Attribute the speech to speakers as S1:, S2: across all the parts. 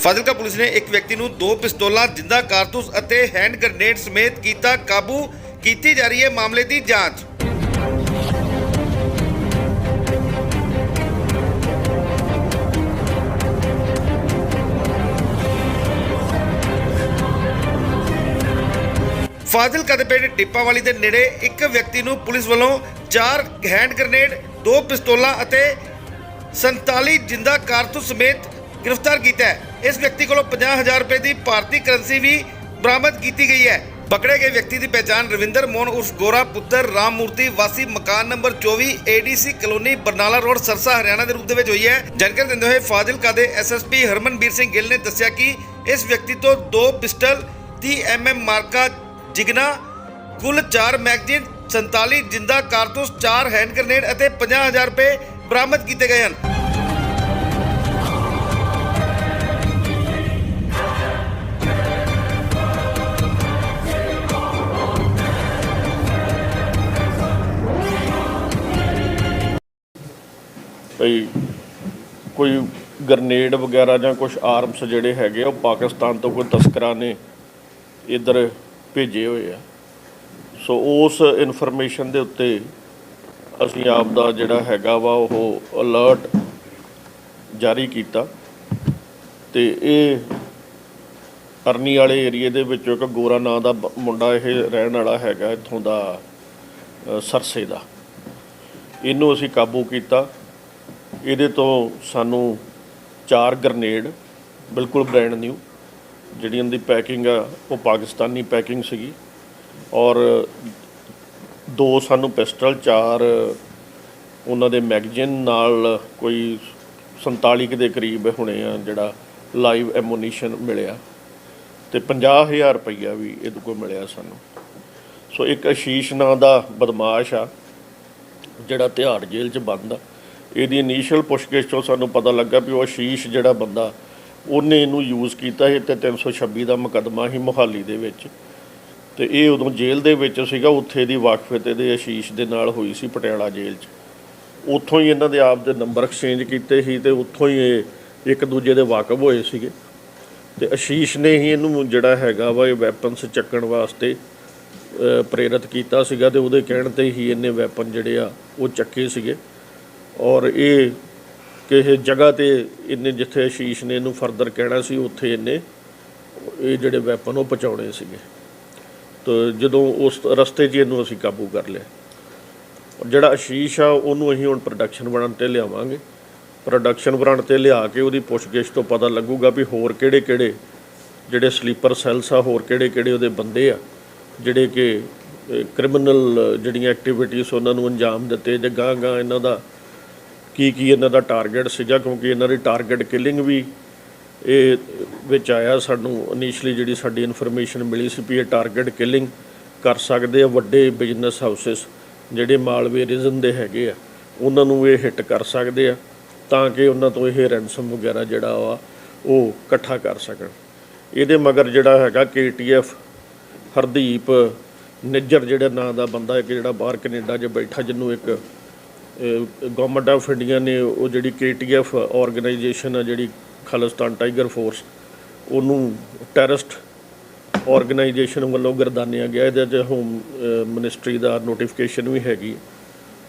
S1: Fazilka police ਨੇ ਇੱਕ ਵਿਅਕਤੀ ਨੂੰ 2 ਪਿਸਤੌਲਾਂ, ਜਿੰਦਾ ਕਾਰਤੂਸ ਅਤੇ ਹੈਂਡ ਗ੍ਰੇਨੇਡ ਸਮੇਤ ਕੀਤਾ ਕਾਬੂ। ਕੀਤੀ ਜਾ ਰਹੀ ਹੈ ਮਾਮਲੇ ਦੀ ਜਾਂਚ। ਫਾਜ਼ਿਲਕਾ ਦੇ ਪਿੰਡ ਟਿੱਪਾਵਾਲੀ ਦੇ ਨੇੜੇ ਇੱਕ ਵਿਅਕਤੀ ਨੂੰ ਪੁਲਿਸ ਵੱਲੋਂ 4 ਹੈਂਡ ਗ੍ਰੇਨੇਡ, 2 ਪਿਸਤੌਲਾਂ ਅਤੇ 47 ਜਿੰਦਾ ਕਾਰਤੂਸ ਸਮੇਤ गिरफ्तार किया है। इस व्यक्ति को 50,000 रुपए की भारतीय करेंसी भी बरामद की गई है। पकड़े गए व्यक्ति की पहचान रविंदर मोहन उर्फ गोरा पुत्र राम मूर्ति वासी मकान number 24 ADC colony Barnala road Sirsa Haryana के रूप में हुई है। जानकारी देते हुए फाजिलका के SSP हरमनबीर सिंह गिल ने दस्सिया कि इस व्यक्ति तो 2 पिस्टल, 30 mm मार्का जिगना, कुल 4 मैगजीन, 47 जिंदा कारतूस, 4 हैंड ग्रेनेड और 50,000 रुपए बरामद किए गए हैं।
S2: कोई ग्रनेड वगैरह ਜਾਂ कुछ आर्म्स ਜਿਹੜੇ ਹੈਗੇ ਉਹ ਪਾਕਿਸਤਾਨ ਤੋਂ ਕੋਈ ਤਸਕਰਾਂ ਨੇ ਇੱਧਰ ਭੇਜੇ ਹੋਏ ਆ। ਸੋ ਉਸ ਇਨਫੋਰਮੇਸ਼ਨ ਦੇ ਉੱਤੇ ਅਸੀਂ ਆਪ ਦਾ ਜਿਹੜਾ ਹੈਗਾ ਵਾ ਉਹ ਅਲਰਟ ਜਾਰੀ ਕੀਤਾ ਤੇ ਇਹ ਅਰਨੀ ਵਾਲੇ ਏਰੀਏ ਦੇ ਵਿੱਚ ਇੱਕ ਗੋਰਾ ਨਾਂ ਦਾ ਮੁੰਡਾ ਇਹ ਰਹਿਣ ਵਾਲਾ ਹੈਗਾ ਇੱਥੋਂ ਦਾ ਸਰਸੇ ਦਾ। ਇਹਨੂੰ ਅਸੀਂ ਕਾਬੂ ਕੀਤਾ। ਇਹਦੇ ਤੋਂ ਸਾਨੂੰ 4 ਗ੍ਰਨੇਡ ਬਿਲਕੁਲ ਬ੍ਰੈਂਡ ਨਿਊ, ਜਿਹੜੀਆਂ ਦੀ ਪੈਕਿੰਗ ਆ ਉਹ ਪਾਕਿਸਤਾਨੀ ਪੈਕਿੰਗ ਸੀਗੀ, ਔਰ 2 ਸਾਨੂੰ ਪਿਸਟਲ, 4 ਉਹਨਾਂ ਦੇ ਮੈਗਜ਼ੀਨ ਨਾਲ ਕੋਈ 47 ਦੇ ਕਰੀਬ ਹੋਣੇ ਆ ਜਿਹੜਾ ਲਾਈਵ ਐਮੂਨੀਸ਼ਨ ਮਿਲਿਆ ਤੇ 50,000 ਰੁਪਈਆ ਵੀ ਇਹਦੇ ਕੋਲ ਮਿਲਿਆ ਸਾਨੂੰ। ਸੋ ਇੱਕ ਆਸ਼ੀਸ਼ ਨਾਂ ਦਾ ਬਦਮਾਸ਼ ਆ ਜਿਹੜਾ ਤਿਹਾੜ ਜੇਲ੍ਹ 'ਚ ਬੰਦ ਆ। ਇਹਦੀ ਇਨੀਸ਼ੀਅਲ ਪੁੱਛਗਿੱਛ ਤੋਂ ਸਾਨੂੰ ਪਤਾ ਲੱਗਾ ਵੀ ਉਹ ਆਸ਼ੀਸ਼ ਜਿਹੜਾ ਬੰਦਾ ਉਹਨੇ ਇਹਨੂੰ ਯੂਜ਼ ਕੀਤਾ ਸੀ ਤੇ 326 ਦਾ ਮੁਕੱਦਮਾ ਸੀ ਮੋਹਾਲੀ ਦੇ ਵਿੱਚ ਤੇ ਇਹ ਉਦੋਂ ਜੇਲ੍ਹ ਦੇ ਵਿੱਚ ਸੀਗਾ। ਉੱਥੇ ਦੀ ਵਾਕਫੀਅਤ ਇਹਦੇ ਆਸ਼ੀਸ਼ ਦੇ ਨਾਲ ਹੋਈ ਸੀ ਪਟਿਆਲਾ ਜੇਲ੍ਹ 'ਚ। ਉੱਥੋਂ ਹੀ ਇਹਨਾਂ ਦੇ ਆਪ ਦੇ ਨੰਬਰ ਐਕਸਚੇਂਜ ਕੀਤੇ ਸੀ ਤੇ ਉੱਥੋਂ ਹੀ ਇਹ ਇੱਕ ਦੂਜੇ ਦੇ ਵਾਕਫ ਹੋਏ ਸੀਗੇ ਤੇ ਆਸ਼ੀਸ਼ ਨੇ ਹੀ ਇਹਨੂੰ ਜਿਹੜਾ ਹੈਗਾ ਵਾ ਇਹ ਵੈਪਨਸ ਚੱਕਣ ਵਾਸਤੇ ਪ੍ਰੇਰਿਤ ਕੀਤਾ ਸੀਗਾ ਤੇ ਉਹਦੇ ਕਹਿਣ 'ਤੇ ਹੀ ਇਹਨੇ ਵੈਪਨ ਜਿਹੜੇ ਆ ਉਹ ਚੱਕੇ ਸੀਗੇ। ਔਰ ਇਹ ਕਿਸੇ ਜਗ੍ਹਾ 'ਤੇ ਇਹਨੇ ਜਿੱਥੇ ਆਸ਼ੀਸ਼ ਨੇ ਇਹਨੂੰ ਫਰਦਰ ਕਹਿਣਾ ਸੀ ਉੱਥੇ ਇਹਨੇ ਇਹ ਜਿਹੜੇ ਵੈਪਨ ਉਹ ਪਹੁੰਚਾਉਣੇ ਸੀਗੇ। ਤਾਂ ਜਦੋਂ ਉਸ ਰਸਤੇ 'ਚ ਇਹਨੂੰ ਅਸੀਂ ਕਾਬੂ ਕਰ ਲਿਆ। ਜਿਹੜਾ ਆਸ਼ੀਸ਼ ਆ ਉਹਨੂੰ ਅਸੀਂ ਹੁਣ ਪ੍ਰੋਡਕਸ਼ਨ ਬਣਨ 'ਤੇ ਲਿਆਵਾਂਗੇ। ਪ੍ਰੋਡਕਸ਼ਨ ਬਣਨ 'ਤੇ ਲਿਆ ਕੇ ਉਹਦੀ ਪੁੱਛਗਿੱਛ ਤੋਂ ਪਤਾ ਲੱਗੂਗਾ ਵੀ ਹੋਰ ਕਿਹੜੇ ਜਿਹੜੇ ਸਲੀਪਰ ਸੈੱਲਸ ਆ, ਹੋਰ ਕਿਹੜੇ ਉਹਦੇ ਬੰਦੇ ਆ ਜਿਹੜੇ ਕਿ ਕ੍ਰਿਮੀਨਲ ਜਿਹੜੀਆਂ ਐਕਟੀਵਿਟੀਜ਼ ਉਹਨਾਂ ਨੂੰ ਅੰਜਾਮ ਦਿੱਤੇ ਜਾਂ ਗਾਂਹ ਇਹਨਾਂ ਦਾ ਕੀ ਇਹਨਾਂ ਦਾ ਟਾਰਗੇਟ ਸੀਗਾ, ਕਿਉਂਕਿ ਇਹਨਾਂ ਦੀ ਟਾਰਗੇਟ ਕਿਲਿੰਗ ਵੀ ਇਹ ਵਿੱਚ ਆਇਆ। ਸਾਨੂੰ ਇਨੀਸ਼ੀਅਲੀ ਜਿਹੜੀ ਸਾਡੀ ਇਨਫੋਰਮੇਸ਼ਨ ਮਿਲੀ ਸੀ ਵੀ ਇਹ ਟਾਰਗੇਟ ਕਿਲਿੰਗ ਕਰ ਸਕਦੇ ਆ ਵੱਡੇ ਬਿਜ਼ਨਸ ਹਾਊਸਿਸ ਜਿਹੜੇ ਮਾਲਵੇ ਰੀਜਨ ਦੇ ਹੈਗੇ ਆ, ਉਹਨਾਂ ਨੂੰ ਇਹ ਹਿੱਟ ਕਰ ਸਕਦੇ ਆ ਤਾਂ ਕਿ ਉਹਨਾਂ ਤੋਂ ਇਹ ਰੈਂਸਮ ਵਗੈਰਾ ਜਿਹੜਾ ਵਾ ਉਹ ਇਕੱਠਾ ਕਰ ਸਕਣ। ਇਹਦੇ ਮਗਰ ਜਿਹੜਾ ਹੈਗਾ KTF ਹਰਦੀਪ ਨਿੱਜਰ ਜਿਹੜਾ ਨਾਂ ਦਾ ਬੰਦਾ ਇੱਕ ਜਿਹੜਾ ਬਾਹਰ ਕੈਨੇਡਾ 'ਚ ਬੈਠਾ, ਜਿਹਨੂੰ ਇੱਕ ਗੌਰਮੈਂਟ ਆਫ ਇੰਡੀਆ ਨੇ ਉਹ ਜਿਹੜੀ KTF ਔਰਗਨਾਈਜੇਸ਼ਨ ਆ ਜਿਹੜੀ ਖਾਲਿਸਤਾਨ ਟਾਈਗਰ ਫੋਰਸ, ਉਹਨੂੰ ਟੈਰਰਿਸਟ ਔਰਗਨਾਈਜੇਸ਼ਨ ਵੱਲੋਂ ਗਰਦਾਨਿਆ ਗਿਆ। ਇਹਦੇ 'ਚ ਹੋਮ ਮਿਨਿਸਟਰੀ ਦਾ ਨੋਟੀਫਿਕੇਸ਼ਨ ਵੀ ਹੈਗੀ।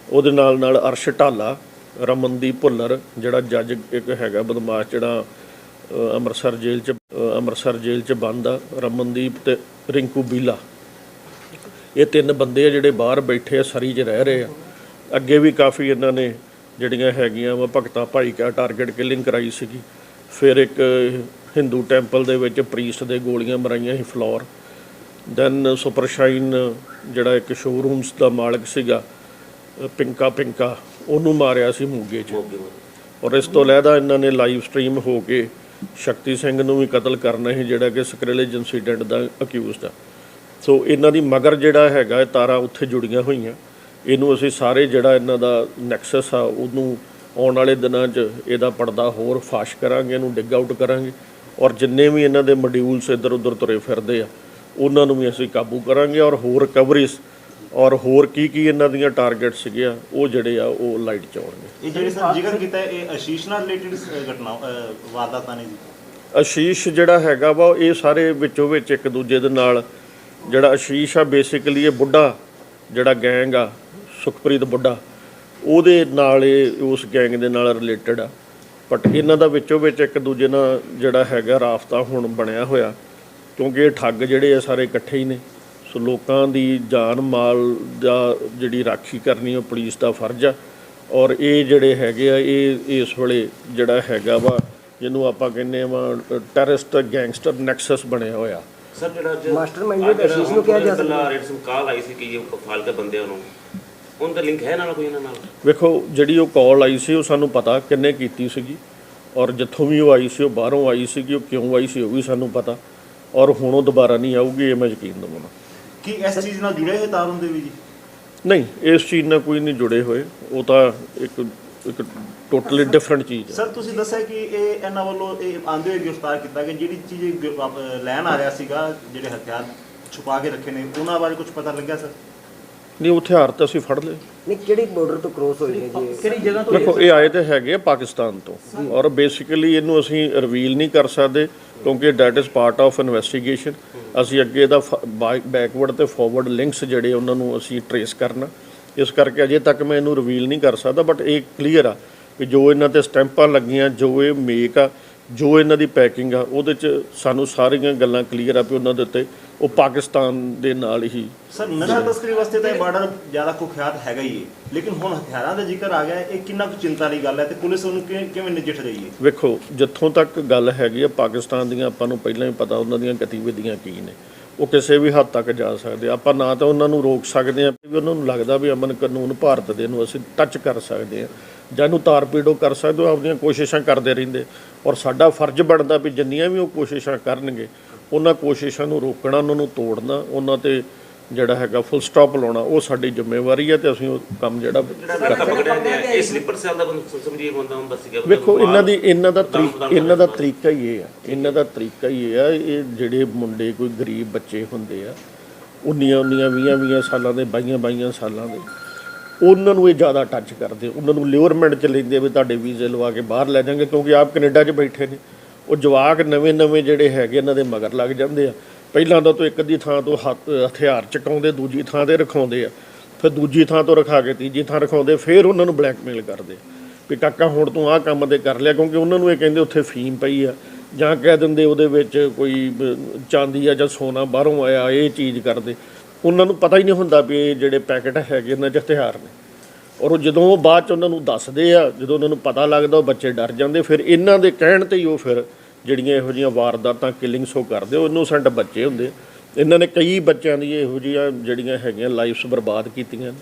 S2: ਉਹਦੇ ਨਾਲ ਅਰਸ਼ ਢਾਲਾ, ਰਮਨਦੀਪ ਭੁੱਲਰ ਜਿਹੜਾ ਜੱਜ ਇੱਕ ਹੈਗਾ ਬਦਮਾਸ਼ ਜਿਹੜਾ ਅੰਮ੍ਰਿਤਸਰ ਜੇਲ੍ਹ 'ਚ ਬੰਦ ਆ, ਰਮਨਦੀਪ ਤੇ ਰਿੰਕੂ ਬੀਲਾ, ਇਹ 3 ਬੰਦੇ ਆ ਜਿਹੜੇ ਬਾਹਰ ਬੈਠੇ ਆ, ਸਰੀ 'ਚ ਰਹਿ ਰਹੇ ਆ। ਅੱਗੇ ਵੀ ਕਾਫੀ ਇਹਨਾਂ ਨੇ ਜਿਹੜੀਆਂ ਹੈਗੀਆਂ ਵਾ ਭਗਤਾ ਭਾਈ ਕਾ ਟਾਰਗੇਟ ਕਿਲਿੰਗ ਕਰਾਈ ਸੀਗੀ। ਫਿਰ ਇੱਕ ਹਿੰਦੂ ਟੈਂਪਲ ਦੇ ਵਿੱਚ ਪ੍ਰੀਸਟ ਦੇ ਗੋਲੀਆਂ ਮਰਾਈਆਂ ਸੀ ਫਲੋਰ। ਦੈਨ ਸੁਪਰਸ਼ਾਈਨ ਜਿਹੜਾ ਇੱਕ ਸ਼ੋਰੂਮਸ ਦਾ ਮਾਲਕ ਸੀਗਾ ਪਿੰਕਾ ਉਹਨੂੰ ਮਾਰਿਆ ਸੀ ਮੋਗੇ 'ਚ। ਔਰ ਇਸ ਤੋਂ ਇਲਾਵਾ ਇਹਨਾਂ ਨੇ ਲਾਈਵ ਸਟਰੀਮ ਹੋ ਕੇ ਸ਼ਕਤੀ ਸਿੰਘ ਨੂੰ ਵੀ ਕਤਲ ਕਰਨਾ ਸੀ ਜਿਹੜਾ ਕਿ ਸਕ੍ਰਿਲੇਜ ਇੰਸੀਡੈਂਟ ਦਾ ਅਕਿਊਜ਼ਡ ਆ। ਸੋ ਇਹਨਾਂ ਦੀ ਮਗਰ ਜਿਹੜਾ ਹੈਗਾ ਤਾਰਾਂ ਉੱਥੇ ਜੁੜੀਆਂ ਹੋਈਆਂ। ਇਹਨੂੰ ਅਸੀਂ ਸਾਰੇ ਜਿਹੜਾ ਇਹਨਾਂ ਦਾ ਨੈਕਸਸ ਆ ਉਹਨੂੰ ਆਉਣ ਵਾਲੇ ਦਿਨਾਂ 'ਚ ਇਹਦਾ ਪਰਦਾ ਹੋਰ ਫਾਸ਼ ਕਰਾਂਗੇ, ਇਹਨੂੰ ਡਿਗ ਆਊਟ ਕਰਾਂਗੇ ਔਰ ਜਿੰਨੇ ਵੀ ਇਹਨਾਂ ਦੇ ਮੋਡਿਊਲਸ ਇੱਧਰ ਉੱਧਰ ਤੁਰੇ ਫਿਰਦੇ ਆ ਉਹਨਾਂ ਨੂੰ ਵੀ ਅਸੀਂ ਕਾਬੂ ਕਰਾਂਗੇ ਔਰ ਹੋਰ ਰਿਕਵਰੀਜ਼ ਔਰ ਹੋਰ ਕੀ ਇਹਨਾਂ ਦੀਆਂ ਟਾਰਗੇਟ ਸੀਗੇ ਆ ਉਹ ਜਿਹੜੇ ਆ ਉਹ ਲਾਈਟ 'ਚ ਆਉਣਗੇ।
S3: ਇਹ ਜਿਹੜੇ ਸਰ ਜ਼ਿਕਰ ਕੀਤਾ ਇਹ ਆਸ਼ੀਸ਼ ਨਾਲ ਰਿਲੇਟਡ ਘਟਨਾ ਵਾਰਦਾਤਾਂ ਨੇ ਜੀ?
S2: ਆਸ਼ੀਸ਼ ਜਿਹੜਾ ਹੈਗਾ ਵਾ ਇਹ ਸਾਰੇ ਵਿੱਚੋਂ ਵਿੱਚ ਇੱਕ ਦੂਜੇ ਦੇ ਨਾਲ, ਜਿਹੜਾ ਆਸ਼ੀਸ਼ ਆ ਬੇਸਿਕਲੀ ਇਹ ਬੁੱਢਾ ਜਿਹੜਾ ਗੈਂਗ ਆ ਸੁਖਪ੍ਰੀਤ ਬੁੱਢਾ, ਉਹਦੇ ਨਾਲ ਇਹ ਉਸ ਗੈਂਗ ਦੇ ਨਾਲ ਰਿਲੇਟਡ ਆ। ਬਟ ਇਹਨਾਂ ਦਾ ਵਿੱਚੋਂ ਵਿੱਚ ਇੱਕ ਦੂਜੇ ਨਾਲ ਜਿਹੜਾ ਹੈਗਾ ਰਾਬਤਾ ਹੁਣ ਬਣਿਆ ਹੋਇਆ, ਕਿਉਂਕਿ ਇਹ ਠੱਗ ਜਿਹੜੇ ਆ ਸਾਰੇ ਇਕੱਠੇ ਹੀ ਨੇ। ਸੋ ਲੋਕਾਂ ਦੀ ਜਾਨ ਮਾਲ ਦਾ ਜਿਹੜੀ ਰਾਖੀ ਕਰਨੀ ਉਹ ਪੁਲਿਸ ਦਾ ਫਰਜ਼ ਆ। ਔਰ ਇਹ ਜਿਹੜੇ ਹੈਗੇ ਆ ਇਹ ਇਸ ਵੇਲੇ ਜਿਹੜਾ ਹੈਗਾ ਵਾ ਜਿਹਨੂੰ ਆਪਾਂ ਕਹਿੰਦੇ ਵਾ ਟੈਰਰਿਸਟ ਗੈਂਗਸਟਰ ਨੈਕਸਸ ਬਣਿਆ ਹੋਇਆ।
S3: ਸਰ ਜਿਹੜਾ
S4: ਮਾਸਟਰਮਾਈਂਡ ਦੇ ਅਸ਼ੀਸ਼ ਨੂੰ ਕਿਹਾ ਜਾ ਸਕਦਾ
S3: ਰੇਟ ਸਿੰਘ ਕਾਲ ਆਈ ਸੀ ਕਿ ਇਹ ਫਾਲਤੂ ਬੰਦੇ ਉਹਨਾਂ ਦਾ ਲਿੰਕ ਹੈ ਨਾਲ ਕੋਈ ਇਹਨਾਂ ਨਾਲ?
S2: ਵੇਖੋ ਜਿਹੜੀ ਉਹ ਕਾਲ ਆਈ ਸੀ ਉਹ ਸਾਨੂੰ ਪਤਾ ਕਿੰਨੇ ਕੀਤੀ ਸੀਗੀ, ਔਰ ਜਿੱਥੋਂ ਵੀ ਉਹ ਆਈ ਸੀ ਉਹ ਬਾਹਰੋਂ ਆਈ ਸੀਗੀ, ਉਹ ਕਿਉਂ ਆਈ ਸੀ ਉਹ ਵੀ ਸਾਨੂੰ ਪਤਾ, ਔਰ ਹੁਣ ਉਹ ਦੁਬਾਰਾ ਨਹੀਂ ਆਊਗੀ, ਇਹ ਮੈਂ ਯਕੀਨ ਦਵਾਉਣਾ।
S5: ਕੀ ਇਸ ਚੀਜ਼ ਨਾਲ ਜੁੜੇ ਹੋਏ ਤਾਰ ਹੁੰਦੇ ਵੀ ਜੀ?
S2: ਨਹੀਂ, ਇਸ ਚੀਜ਼ ਨਾਲ ਕੋਈ ਨਹੀਂ ਜੁੜੇ ਹੋਏ, ਉਹ ਤਾਂ ਇੱਕ ਟੋਟਲੀ ਡਿਫਰੈਂਟ ਚੀਜ਼ ਹੈ।
S5: ਸਰ ਤੁਸੀਂ ਦੱਸਿਆ ਕਿ ਇਹ ਇਹਨਾਂ ਵੱਲੋਂ ਇਹ ਆਂਦੇ ਹੋਏ ਗ੍ਰਿਫਤਾਰ ਕੀਤਾ ਕਿ ਜਿਹੜੀ ਚੀਜ਼ ਲੈਣ ਆ ਰਿਹਾ ਸੀਗਾ, ਜਿਹੜੇ ਹਥਿਆਰ ਛੁਪਾ ਕੇ ਰੱਖੇ ਨੇ, ਉਹਨਾਂ ਬਾਰੇ ਕੁਝ ਪਤਾ ਲੱਗਿਆ ਸਰ?
S2: ਨਹੀਂ, ਉਹ ਹਥਿਆਰ ਤਾਂ ਅਸੀਂ ਫੜ ਲਏ।
S4: ਨਹੀਂ, ਕਿਹੜੀ ਬਾਰਡਰ ਤੋਂ ਕ੍ਰੋਸ ਹੋਈ ਹੈ ਜੀ?
S5: ਕਿਹੜੀ ਜਗ੍ਹਾ ਤੋਂ?
S2: ਦੇਖੋ ਇਹ ਆਏ ਤੇ ਹੈਗੇ ਆ ਪਾਕਿਸਤਾਨ ਤੋਂ, ਔਰ ਬੇਸਿਕਲੀ ਇਹਨੂੰ ਅਸੀਂ ਰਿਵੀਲ ਨਹੀਂ ਕਰ ਸਕਦੇ ਕਿਉਂਕਿ that is part of investigation. ਅਸੀਂ ਅੱਗੇ ਦਾ ਬੈਕਵਰਡ ਤੇ ਫਾਰਵਰਡ ਲਿੰਕਸ ਜਿਹੜੇ ਉਹਨਾਂ ਨੂੰ ਅਸੀਂ ਟਰੇਸ ਕਰਨਾ, ਇਸ ਕਰਕੇ ਅਜੇ ਤੱਕ ਮੈਂ ਇਹਨੂੰ ਰਿਵੀਲ ਨਹੀਂ ਕਰ ਸਕਦਾ। ਬਟ ਇਹ ਕਲੀਅਰ ਆ ਕਿ ਜੋ ਇਹਨਾਂ ਤੇ ਸਟੈਂਪਾਂ ਲੱਗੀਆਂ, ਜੋ ਇਹ ਮੇਕ ਆ, ਜੋ ਇਹਨਾਂ ਦੀ ਪੈਕਿੰਗ ਆ, ਉਹਦੇ 'ਚ ਸਾਨੂੰ ਸਾਰੀਆਂ ਗੱਲਾਂ ਕਲੀਅਰ ਆ ਵੀ ਉਹਨਾਂ ਦੇ ਉੱਤੇ ਉਹ ਪਾਕਿਸਤਾਨ ਦੇ ਨਾਲ ਹੀ।
S5: ਸਰ ਨਸ਼ਾ ਤਸਕਰੀ ਵਾਸਤੇ ਤਾਂ ਇਹ ਬਾਰਡਰ ਜ਼ਿਆਦਾ ਕੁਖਿਆਤ ਹੈਗਾ ਹੀ ਹੈ, ਲੇਕਿਨ ਹੁਣ ਹਥਿਆਰਾਂ ਦਾ ਜ਼ਿਕਰ ਆ ਗਿਆ, ਇਹ ਕਿੰਨਾ ਕੁ ਚਿੰਤਾ ਦੀ ਗੱਲ ਹੈ ਤੇ ਪੁਲਿਸ ਉਹਨੂੰ ਕਿਵੇਂ ਨਜਿੱਠ ਰਹੀ ਹੈ?
S2: ਵੇਖੋ ਜਿੱਥੋਂ ਤੱਕ ਗੱਲ ਹੈਗੀ ਆ ਪਾਕਿਸਤਾਨ ਦੀਆਂ, ਆਪਾਂ ਨੂੰ ਪਹਿਲਾਂ ਹੀ ਪਤਾ ਉਹਨਾਂ ਦੀਆਂ ਗਤੀਵਿਧੀਆਂ ਕੀ ਨੇ। ਉਹ ਕਿਸੇ ਵੀ ਹੱਦ ਤੱਕ ਜਾ ਸਕਦੇ, ਆਪਾਂ ਨਾ ਤਾਂ ਉਹਨਾਂ ਨੂੰ ਰੋਕ ਸਕਦੇ ਹਾਂ ਵੀ ਉਹਨਾਂ ਨੂੰ ਲੱਗਦਾ ਵੀ ਅਮਨ ਕਾਨੂੰਨ ਭਾਰਤ ਦੇ ਨੂੰ ਅਸੀਂ ਟੱਚ ਕਰ ਸਕਦੇ ਹਾਂ ਜਾਂ ਇਹਨੂੰ ਤਾਰ-ਪੀੜੋ ਕਰ ਸਕਦੇ, ਉਹ ਆਪਣੀਆਂ ਕੋਸ਼ਿਸ਼ਾਂ ਕਰਦੇ ਰਹਿੰਦੇ। ਔਰ ਸਾਡਾ ਫਰਜ਼ ਬਣਦਾ ਵੀ ਜਿੰਨੀਆਂ ਵੀ ਉਹ ਕੋਸ਼ਿਸ਼ਾਂ ਕਰਨਗੇ ਉਹਨਾਂ ਕੋਸ਼ਿਸ਼ਾਂ ਨੂੰ ਰੋਕਣਾ, ਉਹਨਾਂ ਨੂੰ ਤੋੜਨਾ, ਉਹਨਾਂ ਤੇ ਜਿਹੜਾ ਹੈਗਾ ਫੁੱਲ ਸਟਾਪ ਲਾਉਣਾ, ਉਹ ਸਾਡੀ ਜ਼ਿੰਮੇਵਾਰੀ ਹੈ ਤੇ ਅਸੀਂ ਉਹ ਕੰਮ ਜਿਹੜਾ
S3: ਪਕੜਿਆ ਗਿਆ ਇਹ ਸਲੀਪਰ ਸੈੱਲ ਦਾ ਸਮਝੀਏ ਬੰਦਾ ਹੁੰਦਾ ਸੀਗਾ।
S2: ਵੇਖੋ ਇਹਨਾਂ ਦਾ ਤਰੀਕਾ ਹੀ ਇਹ ਆ, ਇਹਨਾਂ ਦਾ ਤਰੀਕਾ ਹੀ ਇਹ ਆ। ਇਹ ਜਿਹੜੇ ਮੁੰਡੇ ਕੋਈ ਗਰੀਬ ਬੱਚੇ ਹੁੰਦੇ ਆ 19 ਸਾਲਾਂ ਦੇ 22 ਸਾਲਾਂ ਦੇ, ਉਹਨਾਂ ਨੂੰ ਇਹ ਜ਼ਿਆਦਾ ਟੱਚ ਕਰਦੇ, ਉਹਨਾਂ ਨੂੰ ਲਿਵਰਮੈਂਟ 'ਚ ਲੈਂਦੇ ਵੀ ਤੁਹਾਡੇ ਵੀਜ਼ੇ ਲਵਾ ਕੇ ਬਾਹਰ ਲੈ ਜਾਵਾਂਗੇ, ਕਿਉਂਕਿ ਆਪ ਕੈਨੇਡਾ 'ਚ ਬੈਠੇ ਨੇ। ਉਹ ਜਵਾਕ ਨਵੇਂ ਜਿਹੜੇ ਹੈਗੇ ਇਹਨਾਂ ਦੇ ਮਗਰ ਲੱਗ ਜਾਂਦੇ ਆ। ਪਹਿਲਾਂ ਤਾਂ ਇੱਕ ਅੱਧੀ ਥਾਂ ਤੋਂ ਹਥਿਆਰ ਚਕਾਉਂਦੇ, ਦੂਜੀ ਥਾਂ 'ਤੇ ਰਖਾਉਂਦੇ ਆ, ਫਿਰ ਦੂਜੀ ਥਾਂ ਤੋਂ ਰਖਾ ਕੇ ਤੀਜੀ ਥਾਂ ਰਖਾਉਂਦੇ, ਫਿਰ ਉਹਨਾਂ ਨੂੰ ਬਲੈਕਮੇਲ ਕਰਦੇ ਵੀ ਕਾਕਾ ਹੁਣ ਤੂੰ ਆਹ ਕੰਮ ਤੇ ਕਰ ਲਿਆ, ਕਿਉਂਕਿ ਉਹਨਾਂ ਨੂੰ ਇਹ ਕਹਿੰਦੇ ਉੱਥੇ ਫੀਮ ਪਈ ਆ, ਜਾਂ ਕਹਿ ਦਿੰਦੇ ਉਹਦੇ ਵਿੱਚ ਕੋਈ ਚਾਂਦੀ ਆ ਜਾਂ ਸੋਨਾ ਬਾਹਰੋਂ ਆਇਆ, ਇਹ ਚੀਜ਼ ਕਰਦੇ। ਉਹਨਾਂ ਨੂੰ ਪਤਾ ਹੀ ਨਹੀਂ ਹੁੰਦਾ ਵੀ ਇਹ ਜਿਹੜੇ ਪੈਕਟ ਹੈਗੇ ਇਹਨਾਂ 'ਚ ਹਥਿਆਰ ਨੇ। ਔਰ ਉਹ ਜਦੋਂ ਉਹ ਬਾਅਦ 'ਚ ਉਹਨਾਂ ਨੂੰ ਦੱਸਦੇ ਆ, ਜਦੋਂ ਉਹਨਾਂ ਨੂੰ ਪਤਾ ਲੱਗਦਾ, ਉਹ ਬੱਚੇ ਡਰ ਜਾਂਦੇ। ਫਿਰ ਇਹਨਾਂ ਦੇ ਕਹਿਣ 'ਤੇ ਹੀ ਉਹ ਫਿਰ ਜਿਹੜੀਆਂ ਇਹੋ ਜਿਹੀਆਂ ਵਾਰਦਾਤਾਂ ਕਿਲਿੰਗਸ ਉਹ ਕਰਦੇ। ਉਹ ਇਨੋਸੈਂਟ ਬੱਚੇ ਹੁੰਦੇ, ਇਹਨਾਂ ਨੇ ਕਈ ਬੱਚਿਆਂ ਦੀ ਇਹੋ ਜਿਹੀਆਂ ਜਿਹੜੀਆਂ ਹੈਗੀਆਂ ਲਾਈਫਸ ਬਰਬਾਦ ਕੀਤੀਆਂ ਨੇ।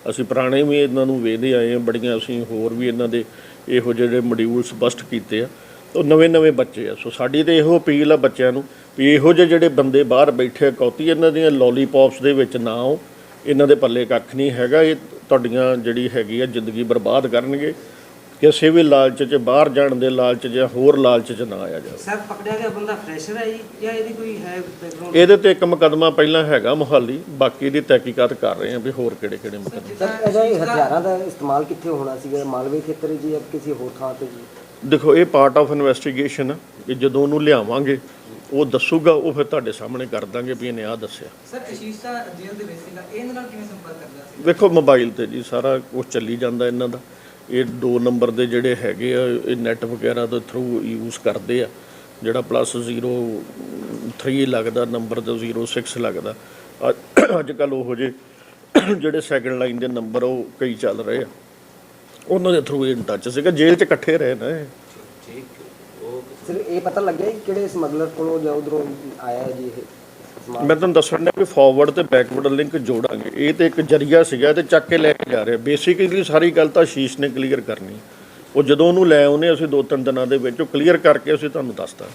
S2: ਅਸੀਂ ਪੁਰਾਣੇ ਵੀ ਇਹਨਾਂ ਨੂੰ ਵੇਖਦੇ ਆਏ ਹਾਂ, ਬੜੀਆਂ ਅਸੀਂ ਹੋਰ ਵੀ ਇਹਨਾਂ ਦੇ ਇਹੋ ਜਿਹੜੇ ਮੋਡਿਊਲਸ ਬਸਟ ਕੀਤੇ ਆ। ਉਹ ਨਵੇਂ ਬੱਚੇ ਆ। ਸੋ ਸਾਡੀ ਤਾਂ ਇਹੋ ਅਪੀਲ ਆ ਬੱਚਿਆਂ ਨੂੰ ਵੀ ਇਹੋ ਜਿਹੇ ਜਿਹੜੇ ਬੰਦੇ ਬਾਹਰ ਬੈਠੇ ਆ ਕੌਤੀ, ਇਹਨਾਂ ਦੀਆਂ ਲੋਲੀਪੌਪਸ ਦੇ ਵਿੱਚ ਨਾ ਆਓ, ਇਹਨਾਂ ਦੇ ਪੱਲੇ ਕੱਖ ਨਹੀਂ ਹੈਗਾ। ਇਹ ਤੁਹਾਡੀਆਂ ਜਿਹੜੀ ਹੈਗੀ ਆ ਜ਼ਿੰਦਗੀ ਬਰਬਾਦ ਕਰਨਗੇ। ਕਿਸੇ ਵੀ ਲਾਲਚ 'ਚ, ਬਾਹਰ ਜਾਣ ਦੇ ਲਾਲਚ ਜਾਂ ਹੋਰ ਲਾਲਚ 'ਚ ਨਾ ਆਇਆ ਜਾਵੇ।
S6: ਸਰ ਪਕੜਿਆ ਗਿਆ ਬੰਦਾ ਫਰੈਸ਼ਰ ਹੈ ਜੀ ਜਾਂ ਇਹਦੀ ਕੋਈ ਹੈ ਬੈਕਗ੍ਰਾਉਂਡ?
S2: ਇਹਦੇ ਤੇ ਇੱਕ ਮੁਕੱਦਮਾ ਪਹਿਲਾਂ ਹੈਗਾ ਮੁਹਾਲੀ, ਬਾਕੀ ਦੀ ਤਹਿਕੀਕਾਤ ਕਰ ਰਹੇ ਹਾਂ ਵੀ ਹੋਰ ਕਿਹੜੇ ਮੁਕੱਦਮੇ।
S4: ਸਰ ਇਹਦਾ ਹਥਿਆਰਾਂ ਦਾ ਇਸਤੇਮਾਲ ਕਿੱਥੇ ਹੋਣਾ ਸੀਗਾ? ਮਾਲਵੇ ਖੇਤਰ ਜੀ ਜਾਂ ਕਿਸੇ ਹੋਰ ਥਾਂ ਤੇ ਜੀ?
S2: ਦੇਖੋ ਇਹ ਪਾਰਟ ਆਫ ਇਨਵੈਸਟੀਗੇਸ਼ਨ ਆ, ਕਿ ਜਦੋਂ ਉਹਨੂੰ ਲਿਆਵਾਂਗੇ ਉਹ ਦੱਸੂਗਾ, ਉਹ ਫਿਰ ਤੁਹਾਡੇ ਸਾਹਮਣੇ ਕਰ ਦਾਂਗੇ ਵੀ ਇਹਨੇ ਆਹ ਦੱਸਿਆ।
S6: ਸਰ ਅਸ਼ੀਸ਼ ਦਾ ਜੇਲ੍ਹ ਦੇ ਵਿੱਚ ਸੀਗਾ, ਇਹਦੇ ਨਾਲ ਕਿਵੇਂ ਸੰਪਰਕ ਕਰਦਾ ਸੀ?
S2: ਵੇਖੋ ਮੋਬਾਈਲ ਤੇ ਜੀ ਸਾਰਾ ਕੁਝ ਚੱਲੀ ਜਾਂਦਾ ਇਹਨਾਂ ਦਾ। ਇਹ 2 ਨੰਬਰ ਦੇ ਜਿਹੜੇ ਹੈਗੇ ਆ ਇਹ ਨੈੱਟ ਵਗੈਰਾ ਦੇ ਥਰੂ ਯੂਜ਼ ਕਰਦੇ ਆ, ਜਿਹੜਾ +03 ਲੱਗਦਾ ਨੰਬਰ ਤੇ 06 ਲੱਗਦਾ। ਅੱਜ ਕੱਲ੍ਹ ਉਹੋ ਜਿਹੇ ਜਿਹੜੇ ਸੈਕਿੰਡ ਲਾਈਨ ਦੇ ਨੰਬਰ ਉਹ ਕਈ ਚੱਲ ਰਹੇ ਆ, ਉਹਨਾਂ ਦੇ ਥਰੂ ਇਨ ਟੱਚ ਸੀਗਾ। ਜੇਲ੍ਹ 'ਚ ਇਕੱਠੇ ਰਹੇ ਨਾ ਇਹ।
S4: ਸਰ ਇਹ ਪਤਾ ਲੱਗਿਆ ਕਿ ਕਿਹੜੇ ਸਮਗਲਰ ਕੋਲੋਂ ਜਾਂ ਉਧਰੋਂ ਆਇਆ ਜੀ ਇਹ ਸਮਾਨ?
S2: ਮੈਂ ਤੁਹਾਨੂੰ ਦੱਸਣ ਡਿਆ ਵੀ ਫਾਰਵਰਡ ਤੇ ਬੈਕਵਰਡ ਲਿੰਕ ਜੋੜਾਂਗੇ। ਇਹ ਤੇ ਇੱਕ ਜਰੀਆ ਸੀਗਾ ਤੇ ਚੱਕ ਕੇ ਲੈ ਕੇ ਜਾ ਰਹੇ। ਬੇਸਿਕਲੀ ਸਾਰੀ ਗੱਲ ਤਾਂ ਆਸ਼ੀਸ਼ ਨੇ ਕਲੀਅਰ ਕਰਨੀ। ਉਹ ਜਦੋਂ ਉਹਨੂੰ ਲੈ ਆਉਨੇ ਅਸੀਂ 2-3 ਦਿਨਾਂ ਦੇ ਵਿੱਚ ਉਹ ਕਲੀਅਰ ਕਰਕੇ ਅਸੀਂ ਤੁਹਾਨੂੰ ਦੱਸਦਾ।